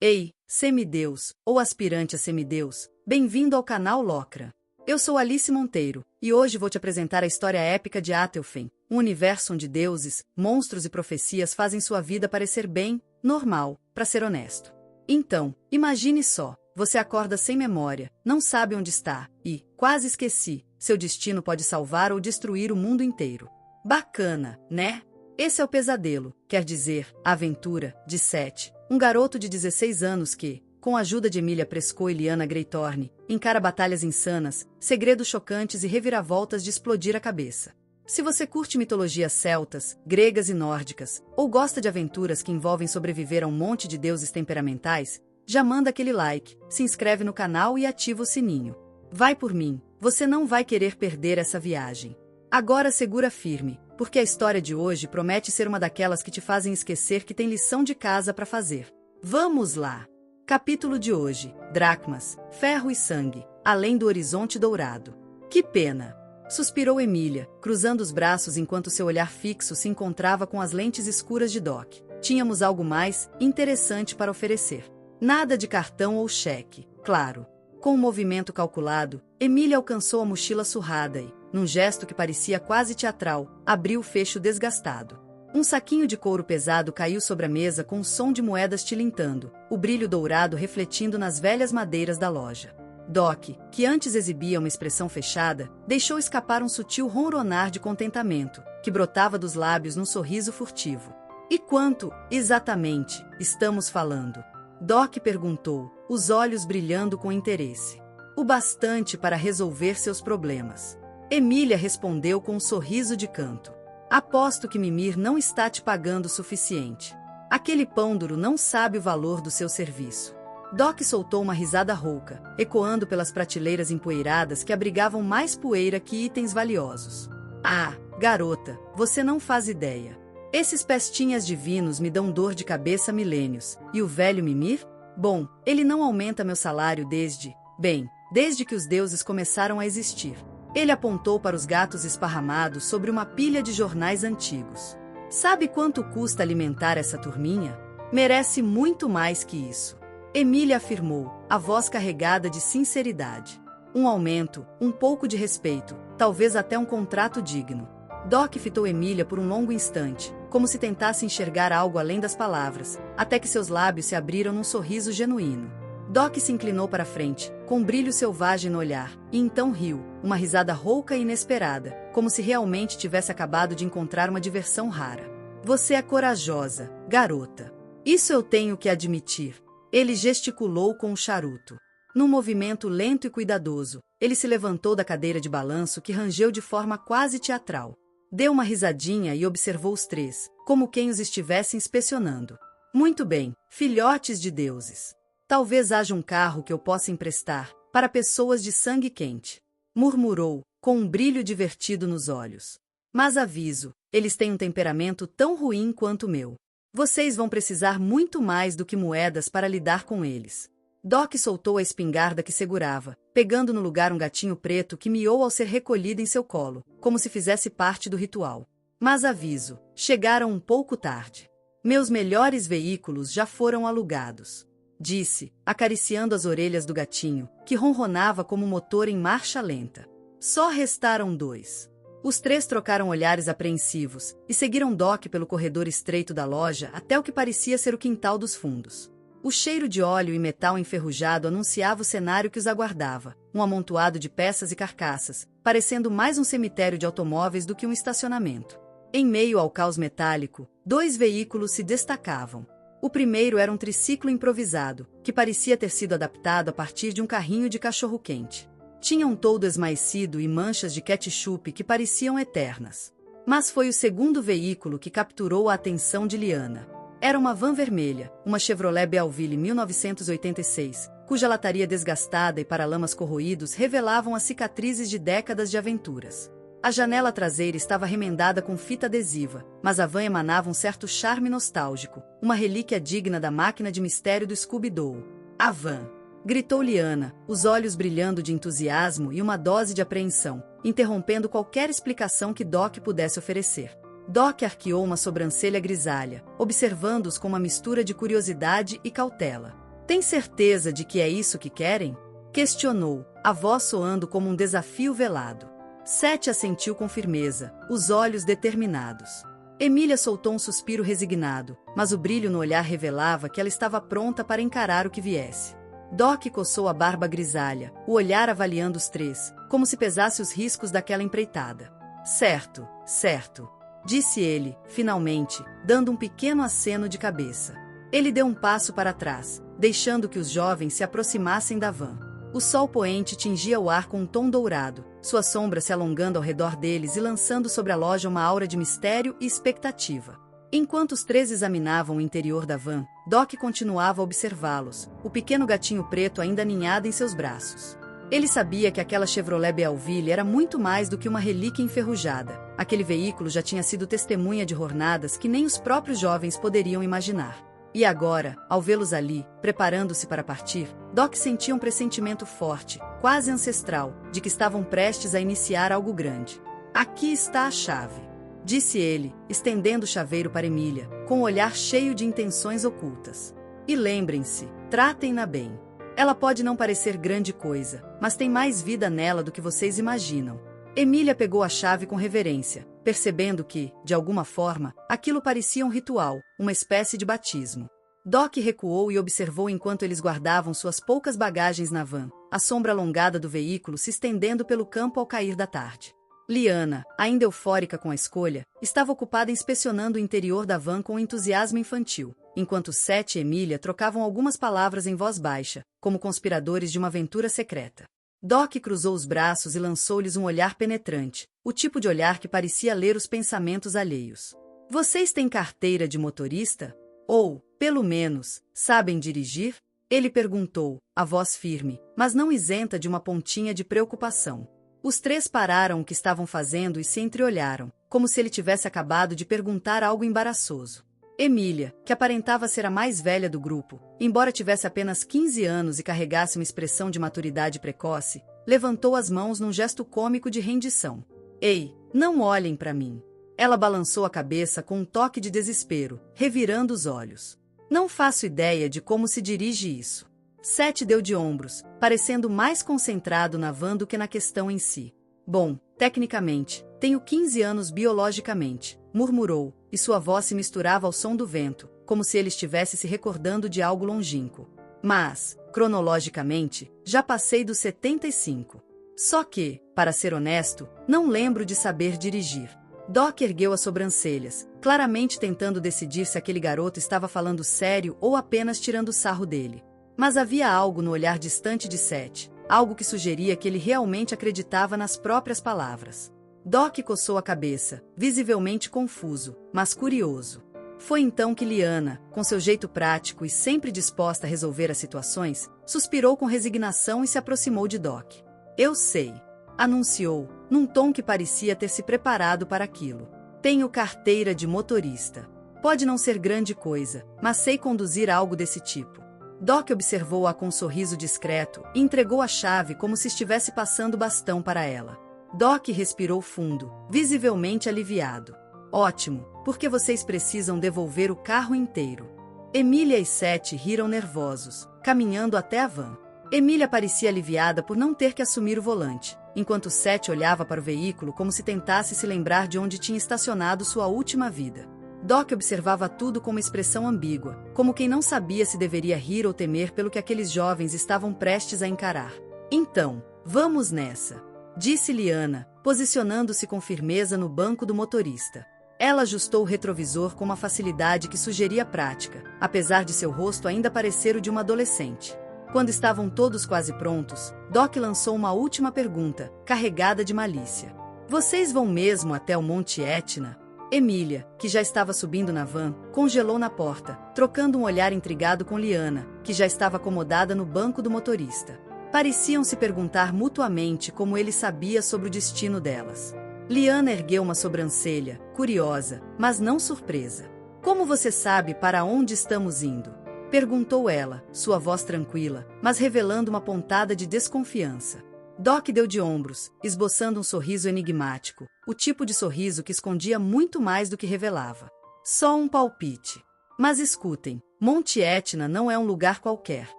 Ei, semideus, ou aspirante a semideus, bem-vindo ao canal Locra. Eu sou Alice Monteiro, e hoje vou te apresentar a história épica de Atelfen, um universo onde deuses, monstros e profecias fazem sua vida parecer bem, normal, para ser honesto. Então, imagine só, você acorda sem memória, não sabe onde está, e, quase esqueci, seu destino pode salvar ou destruir o mundo inteiro. Bacana, né? Esse é o pesadelo, quer dizer, a aventura, de Seth, um garoto de 16 anos que, com a ajuda de Emilia Prescott e Lyanna Greythorne, encara batalhas insanas, segredos chocantes e reviravoltas de explodir a cabeça. Se você curte mitologias celtas, gregas e nórdicas, ou gosta de aventuras que envolvem sobreviver a um monte de deuses temperamentais, já manda aquele like, se inscreve no canal e ativa o sininho. Vai por mim, você não vai querer perder essa viagem. Agora segura firme, porque a história de hoje promete ser uma daquelas que te fazem esquecer que tem lição de casa para fazer. Vamos lá! Capítulo de hoje: Dracmas, Ferro e Sangue, além do horizonte dourado. Que pena! Suspirou Emilia, cruzando os braços enquanto seu olhar fixo se encontrava com as lentes escuras de Doc. Tínhamos algo mais interessante para oferecer. Nada de cartão ou cheque, claro. Com um movimento calculado, Emilia alcançou a mochila surrada e, num gesto que parecia quase teatral, abriu o fecho desgastado. Um saquinho de couro pesado caiu sobre a mesa com um som de moedas tilintando, o brilho dourado refletindo nas velhas madeiras da loja. Doc, que antes exibia uma expressão fechada, deixou escapar um sutil ronronar de contentamento, que brotava dos lábios num sorriso furtivo. E quanto, exatamente, estamos falando? Doc perguntou, os olhos brilhando com interesse. O bastante para resolver seus problemas. Emilia respondeu com um sorriso de canto. Aposto que Mimir não está te pagando o suficiente. Aquele pândaro não sabe o valor do seu serviço. Doc soltou uma risada rouca, ecoando pelas prateleiras empoeiradas que abrigavam mais poeira que itens valiosos. Ah, garota, você não faz ideia. Esses pestinhas divinos me dão dor de cabeça há milênios. E o velho Mimir? Bom, ele não aumenta meu salário desde que os deuses começaram a existir. Ele apontou para os gatos esparramados sobre uma pilha de jornais antigos. Sabe quanto custa alimentar essa turminha? Merece muito mais que isso. Emilia afirmou, a voz carregada de sinceridade. Um aumento, um pouco de respeito, talvez até um contrato digno. Doc fitou Emilia por um longo instante, como se tentasse enxergar algo além das palavras, até que seus lábios se abriram num sorriso genuíno. Doc se inclinou para frente, com um brilho selvagem no olhar, e então riu, uma risada rouca e inesperada, como se realmente tivesse acabado de encontrar uma diversão rara. Você é corajosa, garota. Isso eu tenho que admitir. Ele gesticulou com um charuto. Num movimento lento e cuidadoso, ele se levantou da cadeira de balanço que rangeu de forma quase teatral. Deu uma risadinha e observou os três, como quem os estivesse inspecionando. Muito bem, filhotes de deuses. Talvez haja um carro que eu possa emprestar, para pessoas de sangue quente. Murmurou, com um brilho divertido nos olhos. Mas aviso, eles têm um temperamento tão ruim quanto o meu. Vocês vão precisar muito mais do que moedas para lidar com eles. Doc soltou a espingarda que segurava, pegando no lugar um gatinho preto que miou ao ser recolhido em seu colo, como se fizesse parte do ritual. Mas aviso, chegaram um pouco tarde. Meus melhores veículos já foram alugados. Disse, acariciando as orelhas do gatinho, que ronronava como um motor em marcha lenta. Só restaram 2. Os três trocaram olhares apreensivos e seguiram Doc pelo corredor estreito da loja até o que parecia ser o quintal dos fundos. O cheiro de óleo e metal enferrujado anunciava o cenário que os aguardava, um amontoado de peças e carcaças, parecendo mais um cemitério de automóveis do que um estacionamento. Em meio ao caos metálico, 2 veículos se destacavam. O primeiro era um triciclo improvisado, que parecia ter sido adaptado a partir de um carrinho de cachorro-quente. Tinha um toldo esmaecido e manchas de ketchup que pareciam eternas. Mas foi o segundo veículo que capturou a atenção de Lyanna. Era uma van vermelha, uma Chevrolet Bealville 1986, cuja lataria desgastada e paralamas corroídos revelavam as cicatrizes de décadas de aventuras. A janela traseira estava remendada com fita adesiva, mas a van emanava um certo charme nostálgico, uma relíquia digna da máquina de mistério do Scooby-Doo. A van! Gritou Lyanna, os olhos brilhando de entusiasmo e uma dose de apreensão, interrompendo qualquer explicação que Doc pudesse oferecer. Doc arqueou uma sobrancelha grisalha, observando-os com uma mistura de curiosidade e cautela. Tem certeza de que é isso que querem? Questionou, a voz soando como um desafio velado. Sete assentiu com firmeza, os olhos determinados. Emília soltou um suspiro resignado, mas o brilho no olhar revelava que ela estava pronta para encarar o que viesse. Doc coçou a barba grisalha, o olhar avaliando os três, como se pesasse os riscos daquela empreitada. Certo, certo, disse ele, finalmente, dando um pequeno aceno de cabeça. Ele deu um passo para trás, deixando que os jovens se aproximassem da van. O sol poente tingia o ar com um tom dourado, sua sombra se alongando ao redor deles e lançando sobre a loja uma aura de mistério e expectativa. Enquanto os três examinavam o interior da van, Doc continuava a observá-los, o pequeno gatinho preto ainda aninhado em seus braços. Ele sabia que aquela Chevrolet Bealville era muito mais do que uma relíquia enferrujada. Aquele veículo já tinha sido testemunha de jornadas que nem os próprios jovens poderiam imaginar. E agora, ao vê-los ali, preparando-se para partir, Doc sentia um pressentimento forte, quase ancestral, de que estavam prestes a iniciar algo grande. Aqui está a chave, disse ele, estendendo o chaveiro para Emília, com o olhar cheio de intenções ocultas. E lembrem-se, tratem-na bem. Ela pode não parecer grande coisa, mas tem mais vida nela do que vocês imaginam. Emília pegou a chave com reverência, percebendo que, de alguma forma, aquilo parecia um ritual, uma espécie de batismo. Doc recuou e observou enquanto eles guardavam suas poucas bagagens na van, a sombra alongada do veículo se estendendo pelo campo ao cair da tarde. Liana, ainda eufórica com a escolha, estava ocupada inspecionando o interior da van com entusiasmo infantil, enquanto Seth e Emília trocavam algumas palavras em voz baixa, como conspiradores de uma aventura secreta. Doc cruzou os braços e lançou-lhes um olhar penetrante, o tipo de olhar que parecia ler os pensamentos alheios. Vocês têm carteira de motorista? Ou, pelo menos, sabem dirigir? Ele perguntou, a voz firme, mas não isenta de uma pontinha de preocupação. Os três pararam o que estavam fazendo e se entreolharam, como se ele tivesse acabado de perguntar algo embaraçoso. Emília, que aparentava ser a mais velha do grupo, embora tivesse apenas 15 anos e carregasse uma expressão de maturidade precoce, levantou as mãos num gesto cômico de rendição. Ei, não olhem para mim. Ela balançou a cabeça com um toque de desespero, revirando os olhos. Não faço ideia de como se dirige isso. Seth deu de ombros, parecendo mais concentrado na van do que na questão em si. Bom, tecnicamente, tenho 15 anos biologicamente, murmurou, e sua voz se misturava ao som do vento, como se ele estivesse se recordando de algo longínquo. Mas, cronologicamente, já passei dos 75. Só que, para ser honesto, não lembro de saber dirigir. Doc ergueu as sobrancelhas, claramente tentando decidir se aquele garoto estava falando sério ou apenas tirando sarro dele. Mas havia algo no olhar distante de Seth, algo que sugeria que ele realmente acreditava nas próprias palavras. Doc coçou a cabeça, visivelmente confuso, mas curioso. Foi então que Liana, com seu jeito prático e sempre disposta a resolver as situações, suspirou com resignação e se aproximou de Doc. Eu sei, anunciou, num tom que parecia ter se preparado para aquilo. Tenho carteira de motorista. Pode não ser grande coisa, mas sei conduzir algo desse tipo. Doc observou-a com um sorriso discreto e entregou a chave como se estivesse passando o bastão para ela. Doc respirou fundo, visivelmente aliviado. Ótimo, porque vocês precisam devolver o carro inteiro. Emília e Seth riram nervosos, caminhando até a van. Emília parecia aliviada por não ter que assumir o volante, enquanto Seth olhava para o veículo como se tentasse se lembrar de onde tinha estacionado sua última vida. Doc observava tudo com uma expressão ambígua, como quem não sabia se deveria rir ou temer pelo que aqueles jovens estavam prestes a encarar. Então, vamos nessa, disse Liana, posicionando-se com firmeza no banco do motorista. Ela ajustou o retrovisor com uma facilidade que sugeria prática, apesar de seu rosto ainda parecer o de uma adolescente. Quando estavam todos quase prontos, Doc lançou uma última pergunta, carregada de malícia. Vocês vão mesmo até o Monte Etna? Emília, que já estava subindo na van, congelou na porta, trocando um olhar intrigado com Liana, que já estava acomodada no banco do motorista. Pareciam se perguntar mutuamente como ele sabia sobre o destino delas. Liana ergueu uma sobrancelha, curiosa, mas não surpresa. Como você sabe para onde estamos indo? Perguntou ela, sua voz tranquila, mas revelando uma pontada de desconfiança. Doc deu de ombros, esboçando um sorriso enigmático, o tipo de sorriso que escondia muito mais do que revelava. Só um palpite. Mas escutem, Monte Etna não é um lugar qualquer.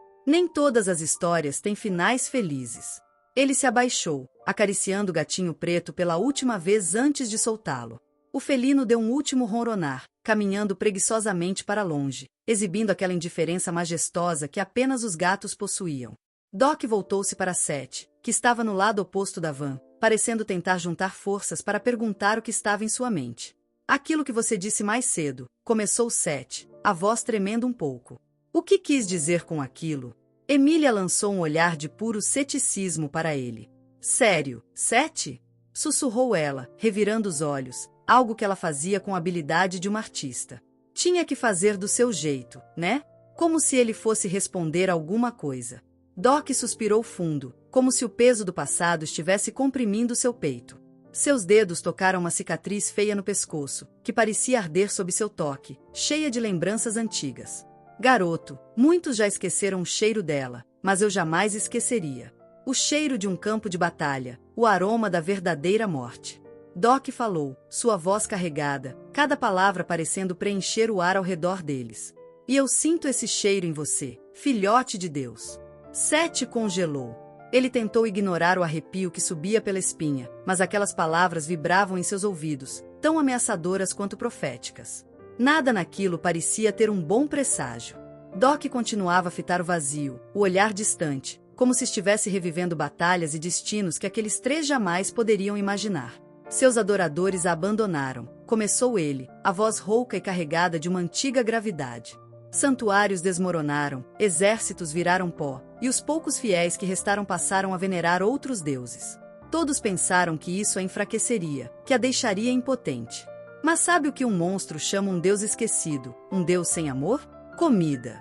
Nem todas as histórias têm finais felizes. Ele se abaixou, acariciando o gatinho preto pela última vez antes de soltá-lo. O felino deu um último ronronar, caminhando preguiçosamente para longe, exibindo aquela indiferença majestosa que apenas os gatos possuíam. Doc voltou-se para Seth, que estava no lado oposto da van, parecendo tentar juntar forças para perguntar o que estava em sua mente. Aquilo que você disse mais cedo, começou Seth, a voz tremendo um pouco. O que quis dizer com aquilo? Emília lançou um olhar de puro ceticismo para ele. Sério, Seth? Sussurrou ela, revirando os olhos, algo que ela fazia com a habilidade de uma artista. Tinha que fazer do seu jeito, né? Como se ele fosse responder alguma coisa. Doc suspirou fundo, como se o peso do passado estivesse comprimindo seu peito. Seus dedos tocaram uma cicatriz feia no pescoço, que parecia arder sob seu toque, cheia de lembranças antigas. Garoto, muitos já esqueceram o cheiro dela, mas eu jamais esqueceria. O cheiro de um campo de batalha, o aroma da verdadeira morte. Doc falou, sua voz carregada, cada palavra parecendo preencher o ar ao redor deles. E eu sinto esse cheiro em você, filhote de Deus. Seth congelou. Ele tentou ignorar o arrepio que subia pela espinha, mas aquelas palavras vibravam em seus ouvidos, tão ameaçadoras quanto proféticas. Nada naquilo parecia ter um bom presságio. Doc continuava a fitar o vazio, o olhar distante, como se estivesse revivendo batalhas e destinos que aqueles três jamais poderiam imaginar. Seus adoradores a abandonaram, começou ele, a voz rouca e carregada de uma antiga gravidade. Santuários desmoronaram, exércitos viraram pó, e os poucos fiéis que restaram passaram a venerar outros deuses. Todos pensaram que isso a enfraqueceria, que a deixaria impotente. Mas sabe o que um monstro chama um deus esquecido, um deus sem amor? Comida.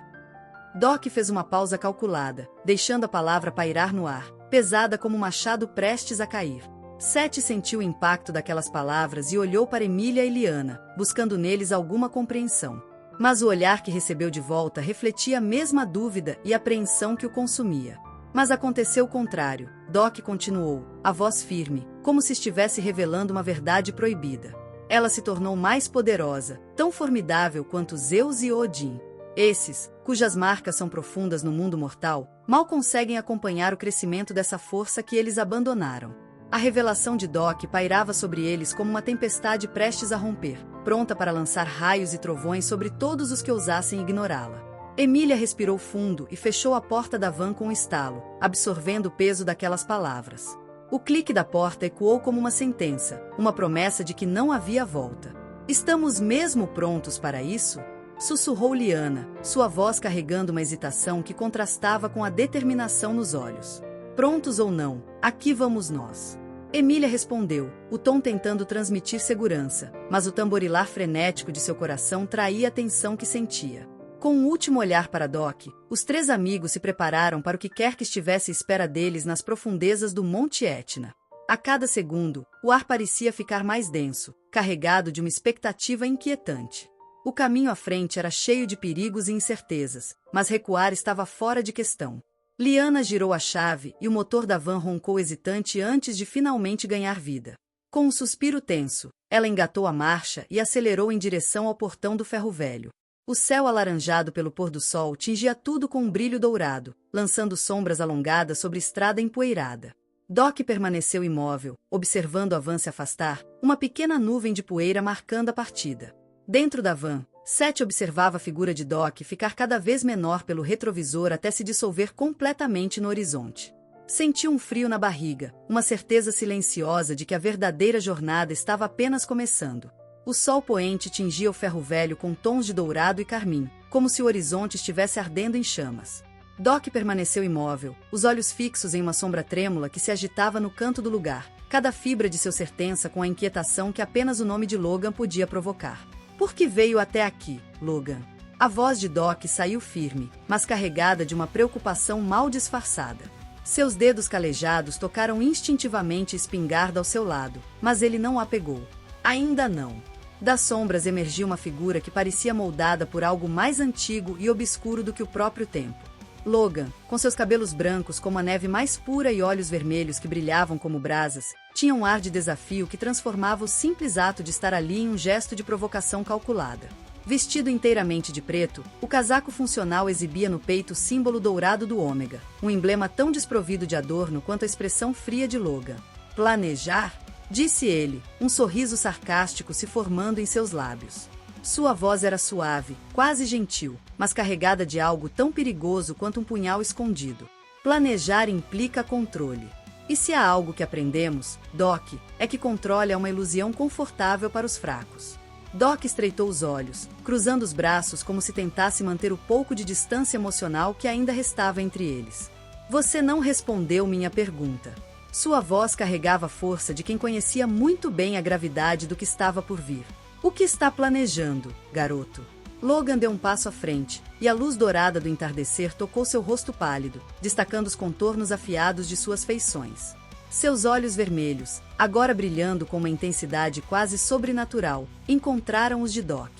Doc fez uma pausa calculada, deixando a palavra pairar no ar, pesada como um machado prestes a cair. Seth sentiu o impacto daquelas palavras e olhou para Emília e Liana, buscando neles alguma compreensão. Mas o olhar que recebeu de volta refletia a mesma dúvida e apreensão que o consumia. Mas aconteceu o contrário. Doc continuou, a voz firme, como se estivesse revelando uma verdade proibida. Ela se tornou mais poderosa, tão formidável quanto Zeus e Odin. Esses, cujas marcas são profundas no mundo mortal, mal conseguem acompanhar o crescimento dessa força que eles abandonaram. A revelação de Doc pairava sobre eles como uma tempestade prestes a romper, pronta para lançar raios e trovões sobre todos os que ousassem ignorá-la. Emília respirou fundo e fechou a porta da van com um estalo, absorvendo o peso daquelas palavras. O clique da porta ecoou como uma sentença, uma promessa de que não havia volta. Estamos mesmo prontos para isso? Sussurrou Liana, sua voz carregando uma hesitação que contrastava com a determinação nos olhos. Prontos ou não, aqui vamos nós. Emília respondeu, o tom tentando transmitir segurança, mas o tamborilar frenético de seu coração traía a tensão que sentia. Com um último olhar para Doc, os três amigos se prepararam para o que quer que estivesse à espera deles nas profundezas do Monte Etna. A cada segundo, o ar parecia ficar mais denso, carregado de uma expectativa inquietante. O caminho à frente era cheio de perigos e incertezas, mas recuar estava fora de questão. Liana girou a chave e o motor da van roncou hesitante antes de finalmente ganhar vida. Com um suspiro tenso, ela engatou a marcha e acelerou em direção ao portão do ferro velho. O céu alaranjado pelo pôr do sol tingia tudo com um brilho dourado, lançando sombras alongadas sobre estrada empoeirada. Doc permaneceu imóvel, observando a van se afastar, uma pequena nuvem de poeira marcando a partida. Dentro da van, Seth observava a figura de Doc ficar cada vez menor pelo retrovisor até se dissolver completamente no horizonte. Sentiu um frio na barriga, uma certeza silenciosa de que a verdadeira jornada estava apenas começando. O sol poente tingia o ferro velho com tons de dourado e carmim, como se o horizonte estivesse ardendo em chamas. Doc permaneceu imóvel, os olhos fixos em uma sombra trêmula que se agitava no canto do lugar, cada fibra de seu ser tensa com a inquietação que apenas o nome de Logan podia provocar. Por que veio até aqui, Logan? A voz de Doc saiu firme, mas carregada de uma preocupação mal disfarçada. Seus dedos calejados tocaram instintivamente a espingarda ao seu lado, mas ele não a pegou. Ainda não. Das sombras emergiu uma figura que parecia moldada por algo mais antigo e obscuro do que o próprio tempo. Logan, com seus cabelos brancos como a neve mais pura e olhos vermelhos que brilhavam como brasas, tinha um ar de desafio que transformava o simples ato de estar ali em um gesto de provocação calculada. Vestido inteiramente de preto, o casaco funcional exibia no peito o símbolo dourado do ômega, um emblema tão desprovido de adorno quanto a expressão fria de Logan. Planejar? Disse ele, um sorriso sarcástico se formando em seus lábios. Sua voz era suave, quase gentil, mas carregada de algo tão perigoso quanto um punhal escondido. Planejar implica controle. E se há algo que aprendemos, Doc, é que controle é uma ilusão confortável para os fracos. Doc estreitou os olhos, cruzando os braços como se tentasse manter o pouco de distância emocional que ainda restava entre eles. Você não respondeu minha pergunta. Sua voz carregava a força de quem conhecia muito bem a gravidade do que estava por vir. O que está planejando, garoto? Logan deu um passo à frente, e a luz dourada do entardecer tocou seu rosto pálido, destacando os contornos afiados de suas feições. Seus olhos vermelhos, agora brilhando com uma intensidade quase sobrenatural, encontraram os de Doc.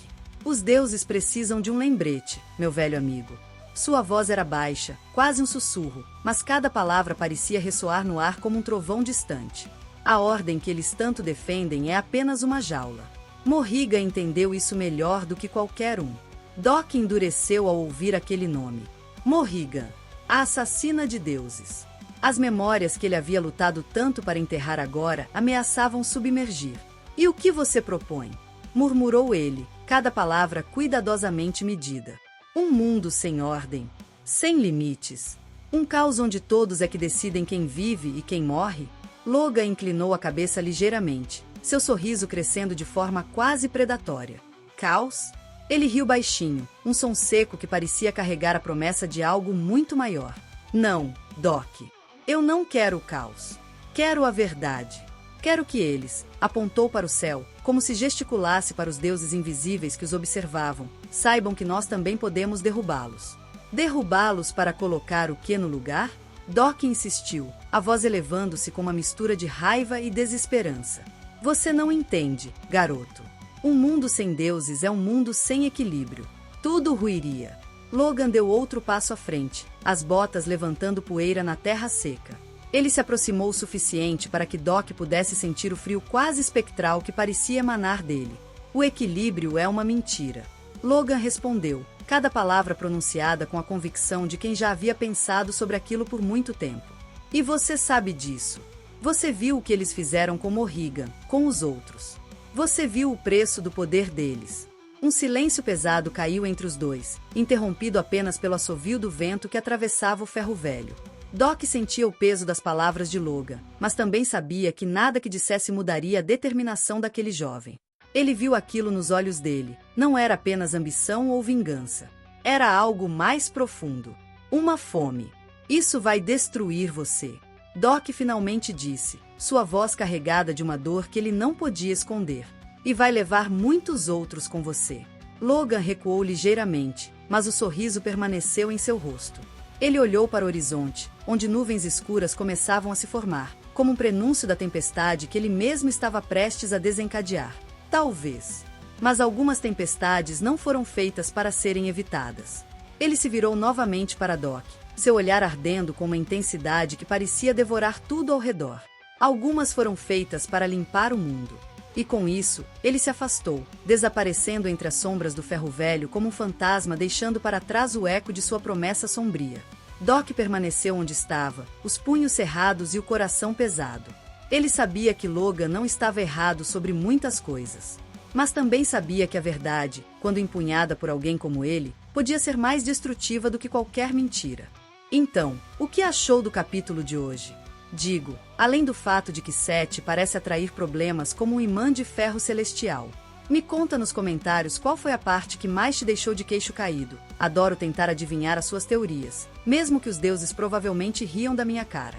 Os deuses precisam de um lembrete, meu velho amigo. Sua voz era baixa, quase um sussurro, mas cada palavra parecia ressoar no ar como um trovão distante. A ordem que eles tanto defendem é apenas uma jaula. Morriga entendeu isso melhor do que qualquer um. Doc endureceu ao ouvir aquele nome. Morrigan, a assassina de deuses. As memórias que ele havia lutado tanto para enterrar agora ameaçavam submergir. E o que você propõe? Murmurou ele, cada palavra cuidadosamente medida. Um mundo sem ordem, sem limites. Um caos onde todos é que decidem quem vive e quem morre? Logan inclinou a cabeça ligeiramente, seu sorriso crescendo de forma quase predatória. Caos? Ele riu baixinho, um som seco que parecia carregar a promessa de algo muito maior. Não, Doc. Eu não quero o caos. Quero a verdade. Quero que eles, apontou para o céu, como se gesticulasse para os deuses invisíveis que os observavam, saibam que nós também podemos derrubá-los. Derrubá-los para colocar o que no lugar? Doc insistiu, a voz elevando-se com uma mistura de raiva e desesperança. Você não entende, garoto. Um mundo sem deuses é um mundo sem equilíbrio. Tudo ruiria. Logan deu outro passo à frente, as botas levantando poeira na terra seca. Ele se aproximou o suficiente para que Doc pudesse sentir o frio quase espectral que parecia emanar dele. O equilíbrio é uma mentira. Logan respondeu, cada palavra pronunciada com a convicção de quem já havia pensado sobre aquilo por muito tempo. E você sabe disso. Você viu o que eles fizeram com Morrigan, com os outros. Você viu o preço do poder deles. Um silêncio pesado caiu entre os dois, interrompido apenas pelo assovio do vento que atravessava o ferro velho. Doc sentia o peso das palavras de Logan, mas também sabia que nada que dissesse mudaria a determinação daquele jovem. Ele viu aquilo nos olhos dele, não era apenas ambição ou vingança. Era algo mais profundo. Uma fome. Isso vai destruir você. Doc finalmente disse, sua voz carregada de uma dor que ele não podia esconder. E vai levar muitos outros com você. Logan recuou ligeiramente, mas o sorriso permaneceu em seu rosto. Ele olhou para o horizonte, onde nuvens escuras começavam a se formar, como um prenúncio da tempestade que ele mesmo estava prestes a desencadear. Talvez. Mas algumas tempestades não foram feitas para serem evitadas. Ele se virou novamente para Doc, seu olhar ardendo com uma intensidade que parecia devorar tudo ao redor. Algumas foram feitas para limpar o mundo. E com isso, ele se afastou, desaparecendo entre as sombras do ferro velho como um fantasma deixando para trás o eco de sua promessa sombria. Doc permaneceu onde estava, os punhos cerrados e o coração pesado. Ele sabia que Logan não estava errado sobre muitas coisas. Mas também sabia que a verdade, quando empunhada por alguém como ele, podia ser mais destrutiva do que qualquer mentira. Então, o que achou do capítulo de hoje? Digo, além do fato de que Sete parece atrair problemas como um imã de ferro celestial. Me conta nos comentários qual foi a parte que mais te deixou de queixo caído. Adoro tentar adivinhar as suas teorias, mesmo que os deuses provavelmente riam da minha cara.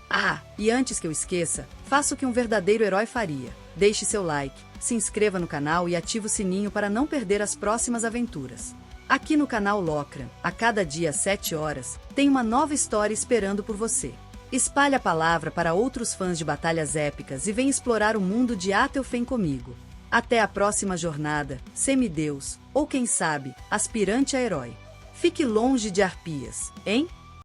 Ah, e antes que eu esqueça, faça o que um verdadeiro herói faria. Deixe seu like, se inscreva no canal e ative o sininho para não perder as próximas aventuras. Aqui no canal Locran, a cada dia às 7 horas, tem uma nova história esperando por você. Espalhe a palavra para outros fãs de batalhas épicas e vem explorar o mundo de Atelfen comigo. Até a próxima jornada, semideus, ou quem sabe, aspirante a herói. Fique longe de arpias, hein?